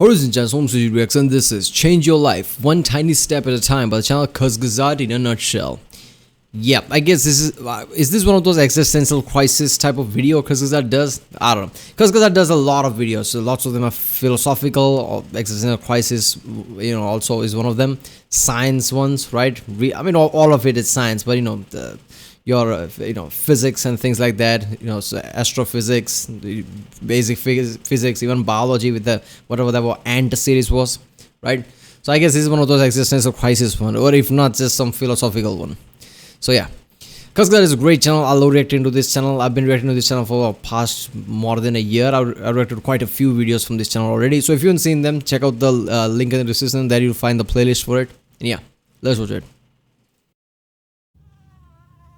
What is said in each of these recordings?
Ladies and gentlemen, reaction. This is Change Your Life One Tiny Step at a Time by the channel Kurzgesagt in a nutshell. Yep, I guess this is this one of those existential crisis type of video Kurzgesagt does? I don't know. Kurzgesagt does a lot of videos, so lots of them are philosophical or existential crisis, also is one of them. Science ones, right? I mean, all of it is science, but your physics and things like that, so astrophysics, the basic physics, even biology with the whatever that ant series was, right? So I guess this is one of those existential crisis one, or if not, just some philosophical one. So yeah, Kurzgesagt is a great channel. I love reacting to this channel. I've been reacting to this channel for past more than a year. I reacted quite a few videos from this channel already, so if you haven't seen them, check out the link in the description. There you'll find the playlist for it. And yeah, let's watch it.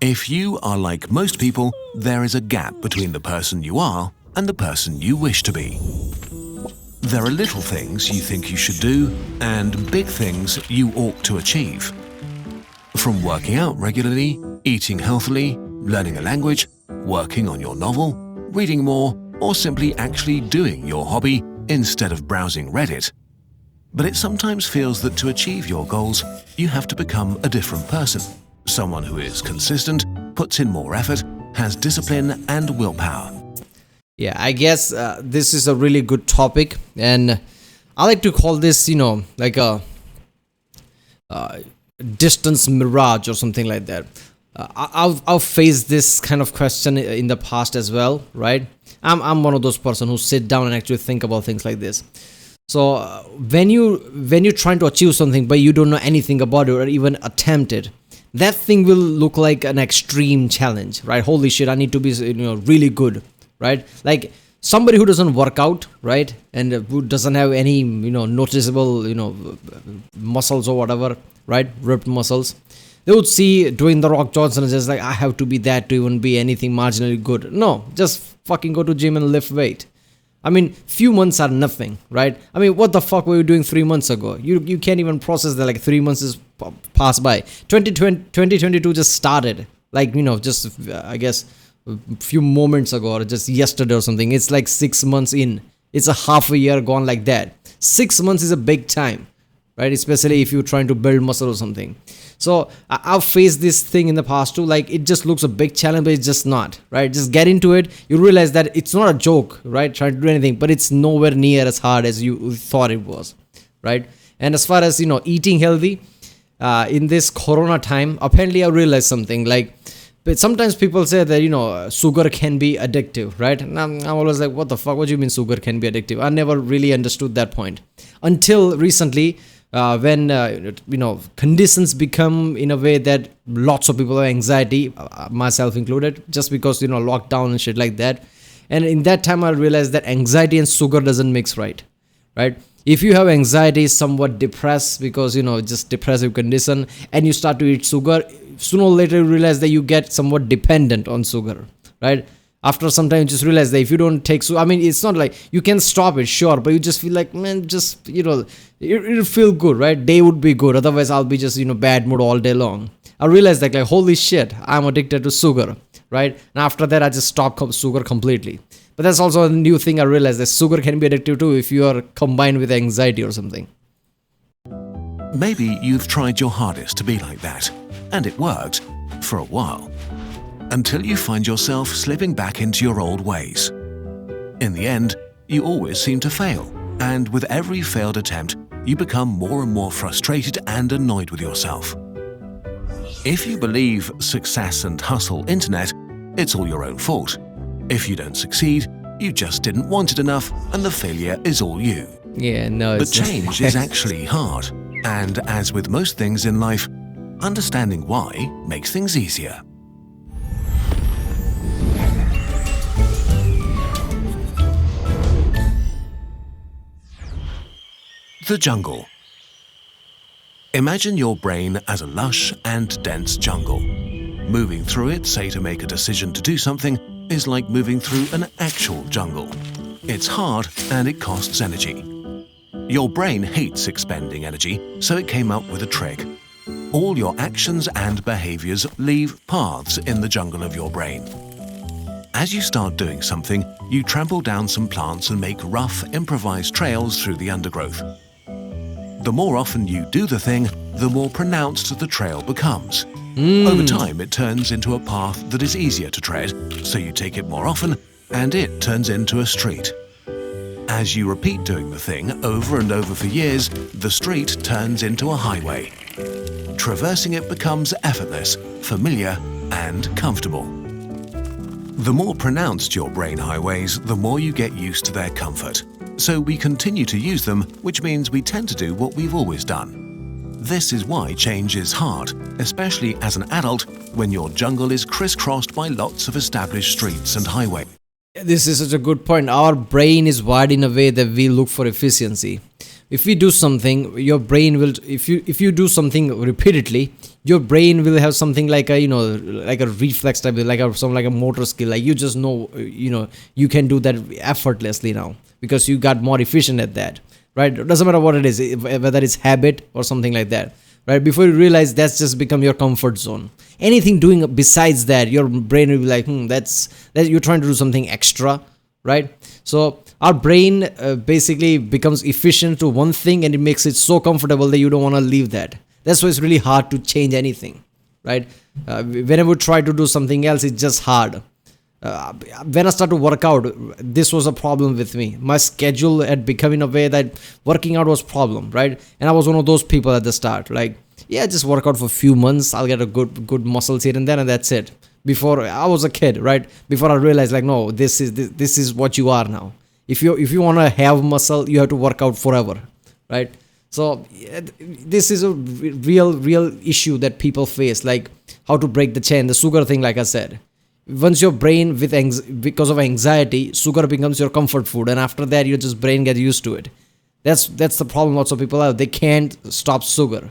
If you are like most people, there is a gap between the person you are and the person you wish to be. There are little things you think you should do and big things you ought to achieve. From working out regularly, eating healthily, learning a language, working on your novel, reading more, or simply actually doing your hobby instead of browsing Reddit. But it sometimes feels that to achieve your goals, you have to become a different person. Someone who is consistent, puts in more effort, has discipline and willpower. Yeah, I guess this is a really good topic, and I like to call this, like a distance mirage or something like that. I've faced this kind of question in the past as well, right? I'm one of those person who sit down and actually think about things like this. So when you're trying to achieve something but you don't know anything about it or even attempt it, that thing will look like an extreme challenge, right? Holy shit, I need to be really good, right? Like somebody who doesn't work out, right, and who doesn't have any noticeable muscles or whatever, right, ripped muscles, they would see doing the Rock Johnson and just like, I have to be that to even be anything marginally good. No, just fucking go to gym and lift weight. I mean, few months are nothing, right? I mean, what the fuck were you doing 3 months ago? You can't even process that. Like 3 months is passed by. 2022 just started, like just I guess a few moments ago or just yesterday or something. It's like 6 months in. It's a half a year gone like that. 6 months is a big time, right? Especially if you're trying to build muscle or something. So I've faced this thing in the past too. Like it just looks a big challenge, but it's just not, right? Just get into it. You realize that it's not a joke, right? Trying to do anything, but it's nowhere near as hard as you thought it was, right? And as far as eating healthy in this Corona time, apparently I realized something. Like, but sometimes people say that sugar can be addictive, right? And I'm always like, what the fuck? What do you mean sugar can be addictive? I never really understood that point until recently. When conditions become in a way that lots of people have anxiety, myself included, just because lockdown and shit like that. And in that time I realized that anxiety and sugar doesn't mix right? If you have anxiety, somewhat depressed because just depressive condition, and you start to eat sugar, sooner or later you realize that you get somewhat dependent on sugar, right? After some time, you just realize that if you don't take sugar, I mean, it's not like you can stop it, sure, but you just feel like, man, just, it'll feel good, right? Day would be good. Otherwise, I'll be just, bad mood all day long. I realized that, like, holy shit, I'm addicted to sugar, right? And after that, I just stopped sugar completely. But that's also a new thing I realized, that sugar can be addictive too if you are combined with anxiety or something. Maybe you've tried your hardest to be like that, and it worked for a while. Until you find yourself slipping back into your old ways. In the end, you always seem to fail, and with every failed attempt, you become more and more frustrated and annoyed with yourself. If you believe success and hustle internet, it's all your own fault. If you don't succeed, you just didn't want it enough, and the failure is all you. Yeah, no, but change is actually hard, and as with most things in life, understanding why makes things easier. The jungle. Imagine your brain as a lush and dense jungle. Moving through it, say to make a decision to do something, is like moving through an actual jungle. It's hard and it costs energy. Your brain hates expending energy, so it came up with a trick. All your actions and behaviors leave paths in the jungle of your brain. As you start doing something, you trample down some plants and make rough, improvised trails through the undergrowth. The more often you do the thing, the more pronounced the trail becomes. Over time, it turns into a path that is easier to tread, so you take it more often, and it turns into a street. As you repeat doing the thing over and over for years, the street turns into a highway. Traversing it becomes effortless, familiar, and comfortable. The more pronounced your brain highways, the more you get used to their comfort. So we continue to use them, which means we tend to do what we've always done. This is why change is hard, especially as an adult when your jungle is crisscrossed by lots of established streets and highways. This is such a good point. Our brain is wired in a way that we look for efficiency. If we do something, your brain will. If you do something repeatedly, your brain will have something like a like a reflex type, like a motor skill. Like you just know you can do that effortlessly now because you got more efficient at that. Right? It doesn't matter what it is, whether it's habit or something like that. Right? Before you realize that's just become your comfort zone. Anything doing besides that, your brain will be like, that's you're trying to do something extra, right? So our brain basically becomes efficient to one thing, and it makes it so comfortable that you don't want to leave that. That's why it's really hard to change anything, right? Whenever we try to do something else, it's just hard. When I started to work out, this was a problem with me. My schedule had become in a way that working out was a problem, right? And I was one of those people at the start, like, yeah, just work out for a few months. I'll get a good muscles here and there, and that's it. Before I was a kid, right? Before I realized, like, no, this is what you are now. If you want to have muscle, you have to work out forever, right? So this is a real issue that people face, like how to break the chain, the sugar thing, like I said. Once your brain because of anxiety, sugar becomes your comfort food, and after that your just brain gets used to it. That's the problem lots of people have. They can't stop sugar.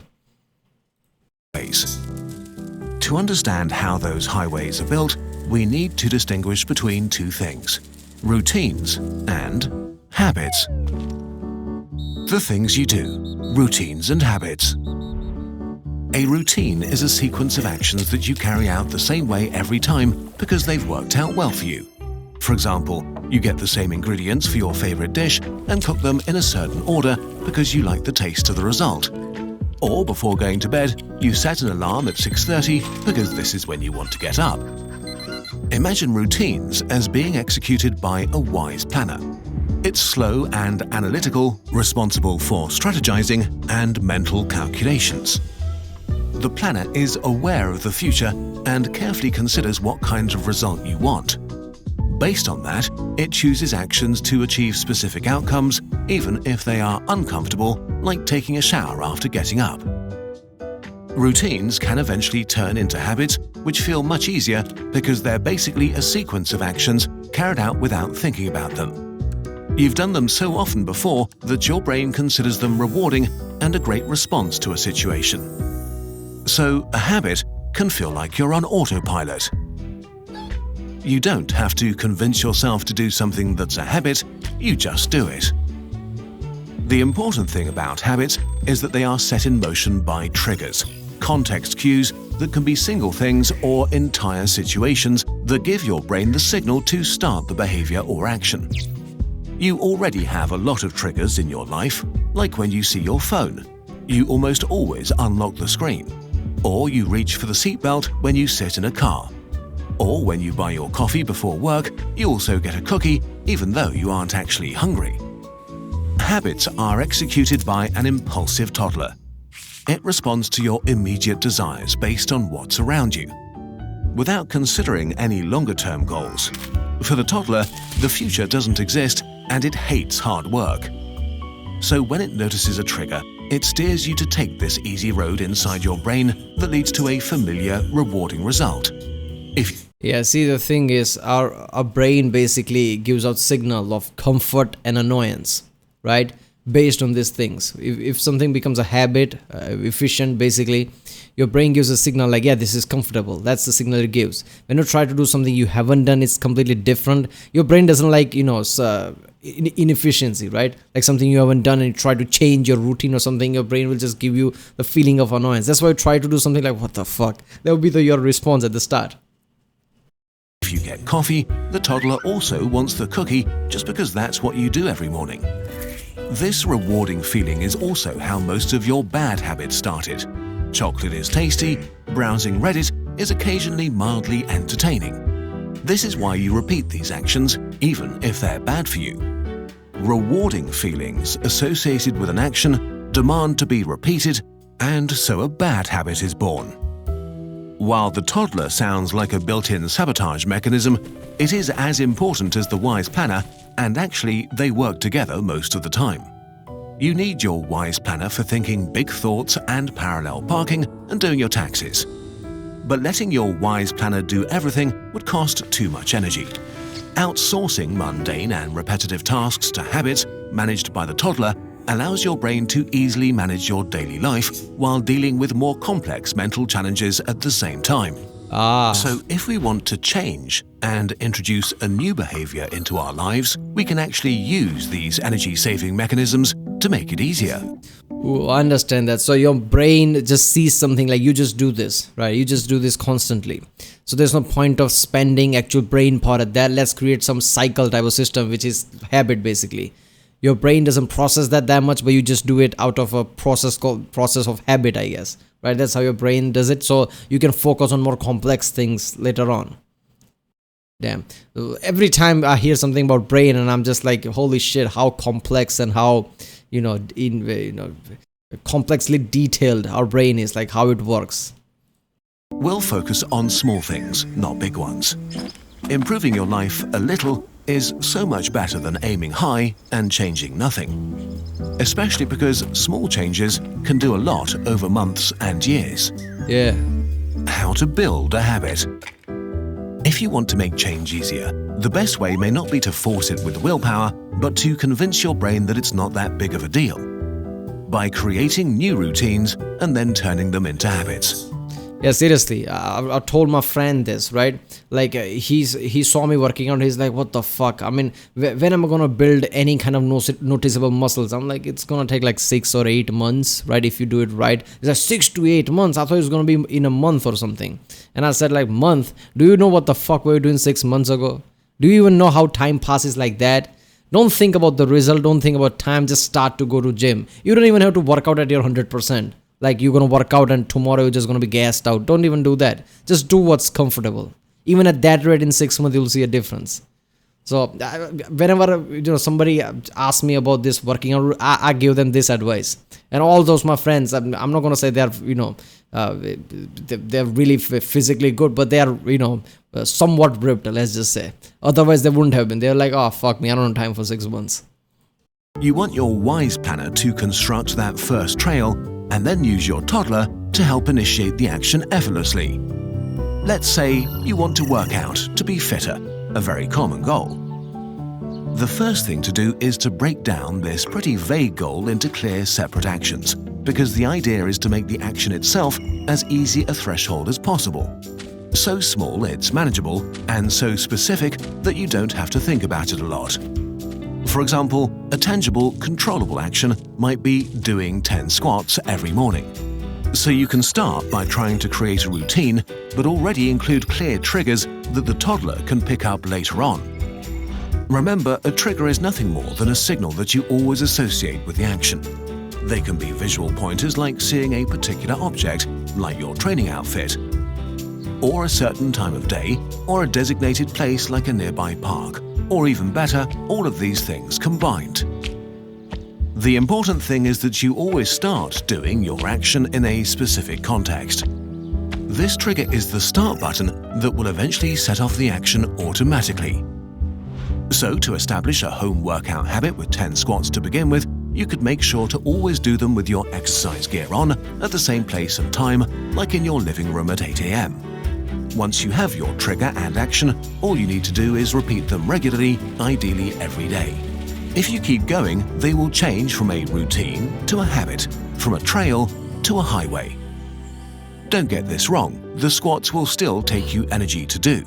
To understand how those highways are built, we need to distinguish between two things: routines and habits. The things you do, routines and habits. A routine is a sequence of actions that you carry out the same way every time because they've worked out well for you. For example, you get the same ingredients for your favorite dish and cook them in a certain order because you like the taste of the result. Or before going to bed, you set an alarm at 6:30 because this is when you want to get up. Imagine routines as being executed by a wise planner. It's slow and analytical, responsible for strategizing and mental calculations. The planner is aware of the future and carefully considers what kinds of result you want. Based on that, it chooses actions to achieve specific outcomes, even if they are uncomfortable, like taking a shower after getting up. Routines can eventually turn into habits, which feel much easier because they're basically a sequence of actions carried out without thinking about them. You've done them so often before that your brain considers them rewarding and a great response to a situation. So a habit can feel like you're on autopilot. You don't have to convince yourself to do something that's a habit, you just do it. The important thing about habits is that they are set in motion by triggers, context cues that can be single things or entire situations that give your brain the signal to start the behavior or action. You already have a lot of triggers in your life, like when you see your phone. You almost always unlock the screen. Or you reach for the seatbelt when you sit in a car. Or when you buy your coffee before work, you also get a cookie even though you aren't actually hungry. Habits are executed by an impulsive toddler. It responds to your immediate desires based on what's around you, without considering any longer-term goals. For the toddler, the future doesn't exist and it hates hard work. So when it notices a trigger, it steers you to take this easy road inside your brain that leads to a familiar, rewarding result. See, the thing is, our brain basically gives out signal of comfort and annoyance, right? Based on these things. If something becomes a habit, efficient, basically, your brain gives a signal like, yeah, this is comfortable. That's the signal it gives. When you try to do something you haven't done, it's completely different. Your brain doesn't like, inefficiency, right? Like something you haven't done and you try to change your routine or something, your brain will just give you the feeling of annoyance. That's why you try to do something like, what the fuck? That would be your response at the start. If if you get coffee, the toddler also wants the cookie just because that's what you do every morning. This rewarding feeling is also how most of your bad habits started. Chocolate is tasty, browsing Reddit is occasionally mildly entertaining. This is why you repeat these actions, even if they're bad for you. Rewarding feelings associated with an action demand to be repeated, and so a bad habit is born. While the toddler sounds like a built-in sabotage mechanism, it is as important as the wise planner, and actually they work together most of the time. You need your wise planner for thinking big thoughts and parallel parking and doing your taxes. But letting your wise planner do everything would cost too much energy. Outsourcing mundane and repetitive tasks to habits managed by the toddler allows your brain to easily manage your daily life while dealing with more complex mental challenges at the same time. So if we want to change and introduce a new behavior into our lives, we can actually use these energy-saving mechanisms to make it easier. Ooh, I understand that. So your brain just sees something like you just do this, right? You just do this constantly. So there's no point of spending actual brain power at that. Let's create some cycle type of system, which is habit basically. Your brain doesn't process that much, but you just do it out of a process of habit, I guess. Right? That's how your brain does it. So you can focus on more complex things later on. Damn. Every time I hear something about brain and I'm just like, holy shit, how complex and how, complexly detailed our brain is, like how it works. We'll focus on small things, not big ones. Improving your life a little is so much better than aiming high and changing nothing. Especially because small changes can do a lot over months and years. Yeah. How to build a habit. If you want to make change easier, the best way may not be to force it with willpower, but to convince your brain that it's not that big of a deal. By creating new routines and then turning them into habits. Yeah, seriously, I told my friend this, right? Like he saw me working out. He's like, what the fuck? I mean, when am I gonna build any kind of noticeable muscles? I'm like, it's gonna take like 6 or 8 months, right? If you do it right. It's like 6 to 8 months. I thought it was gonna be in a month or something. And I said, like, month? Do you know what the fuck we were doing 6 months ago? Do you even know how time passes like that? Don't think about the result. Don't think about time. Just start to go to gym. You don't even have to work out at your 100%. Like you're going to work out and tomorrow you're just going to be gassed out. Don't even do that. Just do what's comfortable. Even at that rate, in 6 months, you'll see a difference. So whenever somebody asks me about this working out, I give them this advice. And all those my friends, I'm not going to say they're they're really physically good, but they are somewhat ripped. Let's just say. Otherwise, they wouldn't have been. They're like, oh fuck me, I don't have time for 6 months. You want your wise planner to construct that first trail and then use your toddler to help initiate the action effortlessly. Let's say you want to work out to be fitter, a very common goal. The first thing to do is to break down this pretty vague goal into clear, separate actions, because the idea is to make the action itself as easy a threshold as possible. So small it's manageable, and so specific that you don't have to think about it a lot. For example, a tangible, controllable action might be doing 10 squats every morning. So you can start by trying to create a routine, but already include clear triggers that the toddler can pick up later on. Remember, a trigger is nothing more than a signal that you always associate with the action. They can be visual pointers like seeing a particular object, like your training outfit, or a certain time of day, or a designated place like a nearby park. Or even better, all of these things combined. The important thing is that you always start doing your action in a specific context. This trigger is the start button that will eventually set off the action automatically. So to establish a home workout habit with 10 squats to begin with, you could make sure to always do them with your exercise gear on at the same place and time, like in your living room at 8 a.m. Once you have your trigger and action, all you need to do is repeat them regularly, ideally every day. If you keep going, they will change from a routine to a habit, from a trail to a highway. Don't get this wrong, the squats will still take you energy to do.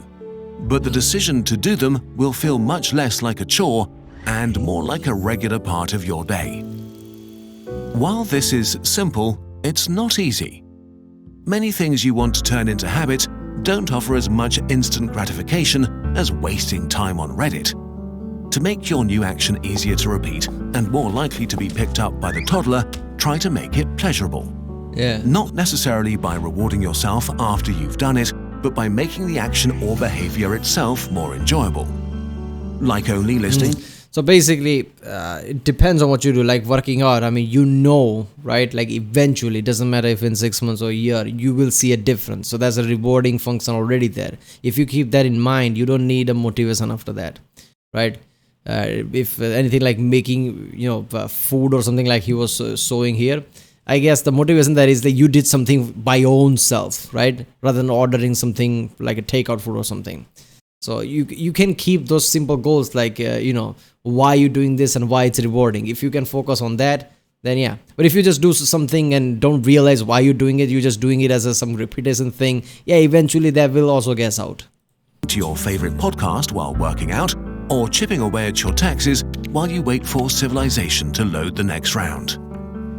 But the decision to do them will feel much less like a chore and more like a regular part of your day. While this is simple, it's not easy. Many things you want to turn into habits don't offer as much instant gratification as wasting time on Reddit. To make your new action easier to repeat and more likely to be picked up by the toddler, try to make it pleasurable. Yeah. Not necessarily by rewarding yourself after you've done it, but by making the action or behavior itself more enjoyable. Like only listening. So basically, it depends on what you do. Like working out, I mean, right? Like eventually, it doesn't matter if in 6 months or a year, you will see a difference. So there's a rewarding function already there. If you keep that in mind, you don't need a motivation after that, right? If anything like making, food or something like he was showing here, I guess the motivation there is that you did something by your own self, right? Rather than ordering something like a takeout food or something. So you can keep those simple goals like, why you're doing this and why it's rewarding. If you can focus on that, then yeah. But if you just do something and don't realize why you're doing it, you're just doing it as some repetition thing, yeah, eventually that will also guess out. To your favorite podcast while working out, or chipping away at your taxes while you wait for civilization to load the next round.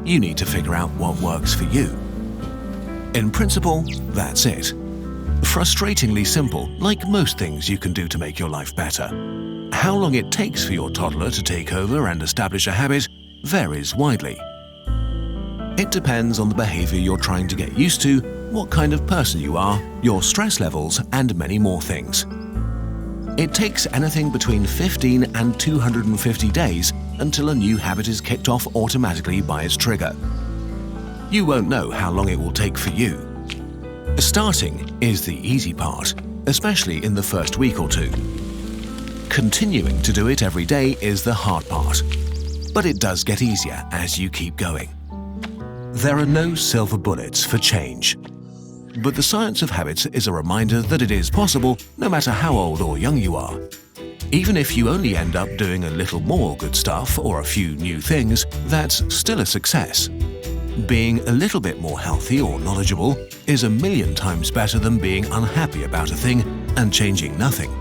You need to figure out what works for you. In principle, that's it. Frustratingly simple, like most things you can do to make your life better. How long it takes for your toddler to take over and establish a habit varies widely. It depends on the behavior you're trying to get used to, what kind of person you are, your stress levels, and many more things. It takes anything between 15 and 250 days until a new habit is kicked off automatically by its trigger. You won't know how long it will take for you. Starting is the easy part, especially in the first week or two. Continuing to do it every day is the hard part, but it does get easier as you keep going. There are no silver bullets for change. But the science of habits is a reminder that it is possible no matter how old or young you are. Even if you only end up doing a little more good stuff or a few new things, that's still a success. Being a little bit more healthy or knowledgeable is 1,000,000 times better than being unhappy about a thing and changing nothing.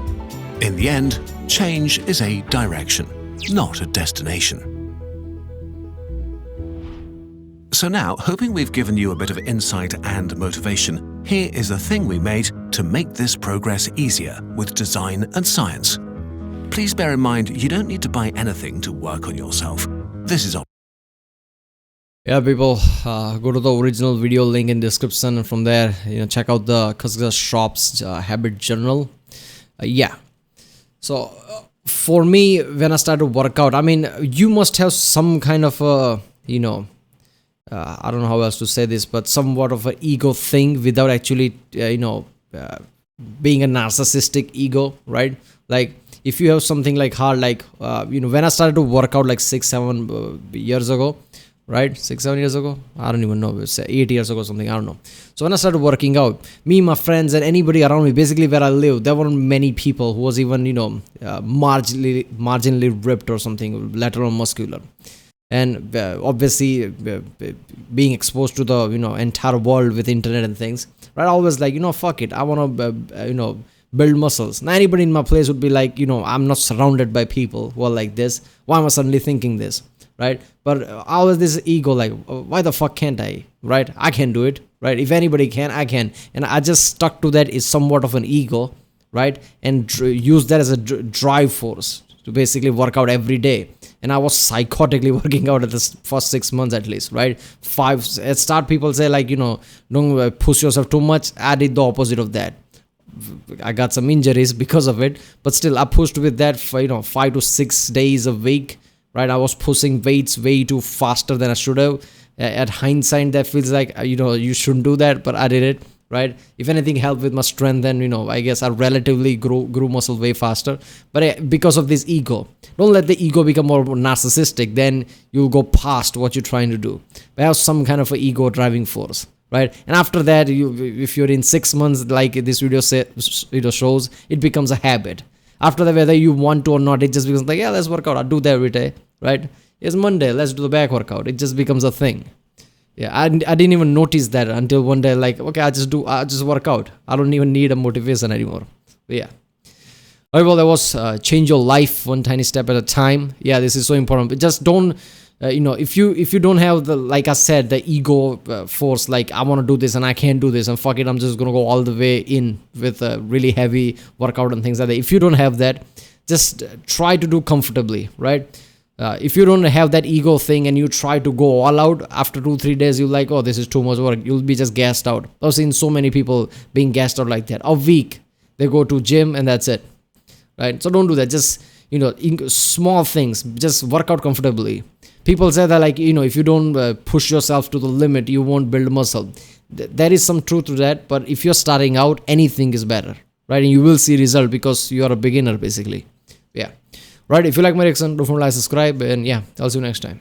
In the end, change is a direction, not a destination. So now, hoping we've given you a bit of insight and motivation, here is a thing we made to make this progress easier with design and science. Please bear in mind, you don't need to buy anything to work on yourself. This is Yeah, people, go to the original video link in description, and from there, check out the Kurzgesagt shop's habit journal. So for me, when I started to work out, I mean, you must have some kind of a, I don't know how else to say this, but somewhat of an ego thing without actually, being a narcissistic ego, right? Like if you have something like hard, like, when I started to work out like 6-7 years ago, right? 6-7 years ago, I don't even know, it's 8 years ago or something, I don't know. So when I started working out, me, my friends, and anybody around me, basically where I live, there weren't many people who was even, marginally ripped or something, let alone muscular. And obviously being exposed to the entire world with internet and things, right? I always like, fuck it, I want to build muscles. Now anybody in my place would be like, I'm not surrounded by people who are like this, why am I suddenly thinking this, right? But I was this ego, like, why the fuck can't I, right? I can do it, right? If anybody can, I can. And I just stuck to that is somewhat of an ego, right? And use that as a drive force to basically work out every day. And I was psychotically working out at the first 6 months at least, right? At start, people say like, don't push yourself too much. I did the opposite of that. I got some injuries because of it, but still I pushed with that for, 5 to 6 days a week, right? I was pushing weights way too faster than I should have. At hindsight, that feels like, you shouldn't do that, but I did it. Right? If anything helped with my strength, then, I guess I relatively grew muscle way faster. But because of this ego, don't let the ego become more narcissistic. Then you'll go past what you're trying to do. But have some kind of an ego driving force, right? And after that, if you're in 6 months, like this video shows, it becomes a habit. After that, whether you want to or not, it just becomes like, yeah, let's work out. I'll do that every day, right? It's Monday, let's do the back workout. It just becomes a thing. Yeah, I didn't even notice that until one day, like, okay, I just work out. I don't even need a motivation anymore. But yeah. All right, well, that was change your life one tiny step at a time. Yeah, this is so important. But just don't if you don't have the, like I said, the ego force, like I want to do this and I can't do this and fuck it, I'm just gonna go all the way in with a really heavy workout and things like that. If you don't have that, just try to do comfortably, right? If you don't have that ego thing and you try to go all out, after 2-3 days you're like, oh, this is too much work, you'll be just gassed out. I've seen so many people being gassed out like that. A week they go to gym and that's it, right? So don't do that. Just small things, just work out comfortably. People say that, like, if you don't push yourself to the limit, you won't build muscle. There is some truth to that, but if you're starting out, anything is better, right? And you will see result because you are a beginner basically. Yeah, right. If you like my reaction, don't forget to like, subscribe, and yeah, I'll see you next time.